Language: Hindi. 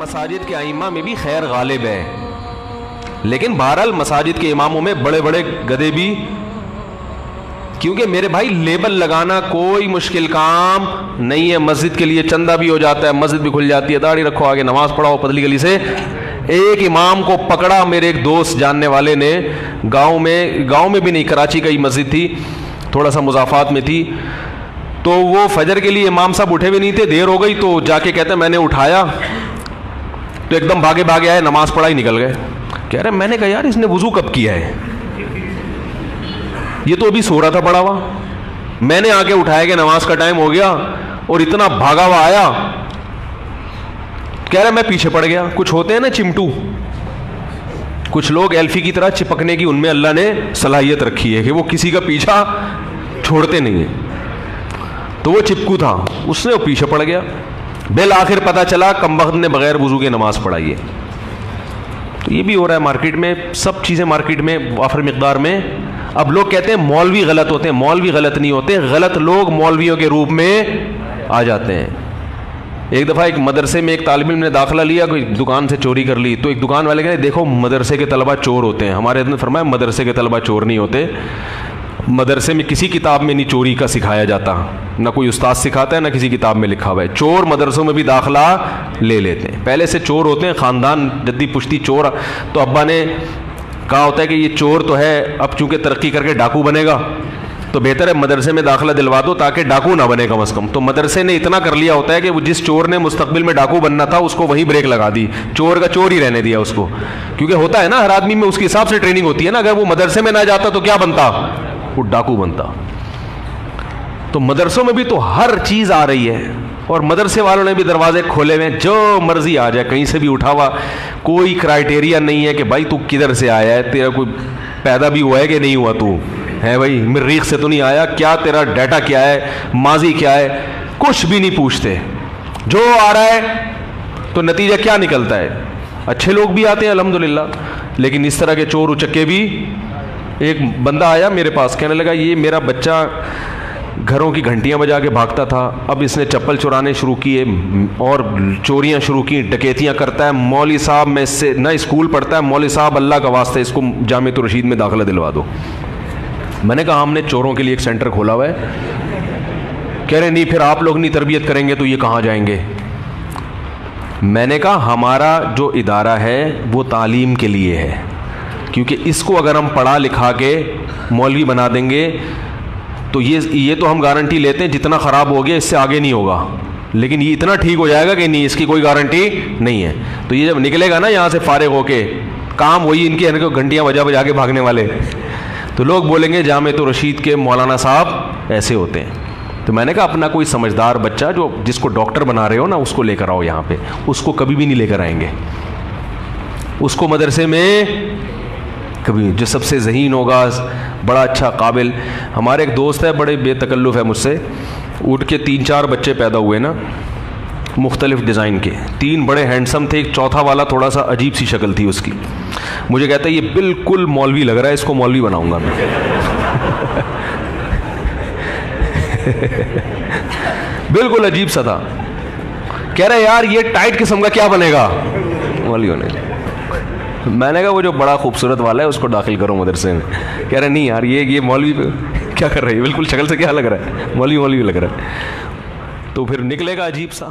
मसाजिद के आइम्मा में भी खैर गालिब है, लेकिन बहरहाल मसाजिद के इमामों में बड़े बड़े गधे भी, क्योंकि मेरे भाई लेबल लगाना कोई मुश्किल काम नहीं है। मस्जिद के लिए चंदा भी हो जाता है, मस्जिद भी खुल जाती है, दाढ़ी रखो आगे नमाज पढ़ाओ पतली गली से। एक इमाम को पकड़ा मेरे एक दोस्त जानने वाले ने, गांव में भी नहीं, कराची का ही मस्जिद थी, थोड़ा सा मुजाफात में थी। तो वो फजर के लिए इमाम साहब उठे भी नहीं थे, देर हो गई, तो जाके कहते मैंने उठाया तो एकदम भागे भागे आए, नमाज पढ़ा ही निकल गए। कह रहे मैंने कहा यार इसने वुजू कब किया है, ये तो अभी सो रहा था पड़ा हुआ। मैंने आके उठाया कि नमाज का टाइम हो गया और इतना भागा हुआ आया। कह रहा मैं पीछे पड़ गया। कुछ होते हैं ना चिमटू, कुछ लोग एल्फी की तरह चिपकने की उनमें अल्लाह ने सलाहियत रखी है कि वो किसी का पीछा छोड़ते नहीं है। तो वो चिपकू था, उसने वो पीछे पड़ गया। बिल आखिर पता चला कमबख्त ने बगैर वुजू के नमाज पढ़ाई है। तो ये भी हो रहा है मार्केट में, सब चीज़ें मार्केट में वाफर मिकदार में। अब लोग कहते हैं मौलवी गलत होते हैं, मौलवी गलत नहीं होते, गलत लोग मौलवियों के रूप में आ जाते हैं। एक दफ़ा एक मदरसे में एक तालिब इल्म ने दाखिला लिया, कोई दुकान से चोरी कर ली। तो एक दुकान वाले कहते देखो मदरसे के तलबा चोर होते हैं। हमारे ने फरमाया मदरसे के तलबा चोर नहीं होते, मदरसे में किसी किताब में नहीं चोरी का सिखाया जाता, ना कोई उस्ताद सिखाता है, ना किसी किताब में लिखा हुआ है। चोर मदरसों में भी दाखिला ले लेते हैं, पहले से चोर होते हैं, ख़ानदान जद्दी पुश्ती चोर। तो अब्बा ने कहा होता है कि ये चोर तो है, अब चूंकि तरक्की करके डाकू बनेगा तो बेहतर है मदरसे में दाखिला दिलवा दो ताकि डाकू ना बने कम अज़ कम। तो मदरसे ने इतना कर लिया होता है कि वो जिस चोर ने मुस्तकबिल में डाकू बनना था उसको वहीं ब्रेक लगा दी, चोर का चोर ही रहने दिया उसको। क्योंकि होता है ना हर आदमी में उसके हिसाब से ट्रेनिंग होती है ना, अगर वो मदरसे में ना जाता तो क्या बनता, वो डाकू बनता। तो मदरसों में भी तो हर चीज़ आ रही है और मदरसे वालों ने भी दरवाजे खोले हुए हैं, जो मर्जी आ जाए, कहीं से भी उठा हुआ, कोई क्राइटेरिया नहीं है कि भाई तू किधर से आया है, तेरा कोई पैदा भी हुआ है कि नहीं हुआ, तू है भाई मरीख से तो नहीं आया, क्या तेरा डाटा क्या है, माजी क्या है, कुछ भी नहीं पूछते। जो आ रहा है तो नतीजा क्या निकलता है, अच्छे लोग भी आते हैं अल्हम्दुलिल्लाह, लेकिन इस तरह के चोर उचक्के भी। एक बंदा आया मेरे पास, कहने लगा ये मेरा बच्चा घरों की घंटियां बजा के भागता था, अब इसने चप्पल चुराने शुरू किए और चोरियां शुरू की, डकैतियां करता है। मौलवी साहब मैं इससे ना स्कूल पढ़ता है, मौलवी साहब अल्लाह का वास्ता इसको जामिअतुर रशीद में दाखिला दिलवा दो। मैंने कहा हमने चोरों के लिए एक सेंटर खोला हुआ है। कह रहे नहीं फिर आप लोग नहीं तरबियत करेंगे तो ये कहाँ जाएंगे। मैंने कहा हमारा जो इदारा है वो तालीम के लिए है, क्योंकि इसको अगर हम पढ़ा लिखा के मौलवी बना देंगे तो ये तो हम गारंटी लेते हैं जितना ख़राब हो गया इससे आगे नहीं होगा, लेकिन ये इतना ठीक हो जाएगा कि नहीं, इसकी कोई गारंटी नहीं है। तो ये जब निकलेगा ना यहाँ से फारिग होके, काम वही इनके घंटियाँ बजा बजा के भागने वाले, तो लोग बोलेंगे जामिअतुर रशीद के मौलाना साहब ऐसे होते हैं। तो मैंने कहा अपना कोई समझदार बच्चा जो जिसको डॉक्टर बना रहे हो ना उसको लेकर आओ यहाँ पे, उसको कभी भी नहीं लेकर आएंगे, उसको मदरसे में कभी, जो सबसे ज़हीन होगा, बड़ा अच्छा काबिल। हमारे एक दोस्त है, बड़े बेतकल्लुफ़ है मुझसे, उठ के 3-4 बच्चे पैदा हुए ना मुख्तलिफ़ डिज़ाइन के, 3 बड़े हैंडसम थे, एक चौथा वाला थोड़ा सा अजीब सी शक्ल थी उसकी। मुझे कहता है ये बिल्कुल मौलवी लग रहा है, इसको मौलवी बनाऊंगा मैं। बिल्कुल अजीब सा था। कह रहा है यार ये टाइट किस्म का क्या बनेगा मौलवी होने। मैंने कहा वो जो बड़ा खूबसूरत वाला है उसको दाखिल करो मदरसे में। कह रहे नहीं यार ये मौलवी क्या कर रही है, बिल्कुल शक्ल से क्या लग रहा है, मौलवी लग रहा है। तो फिर निकलेगा अजीब सा।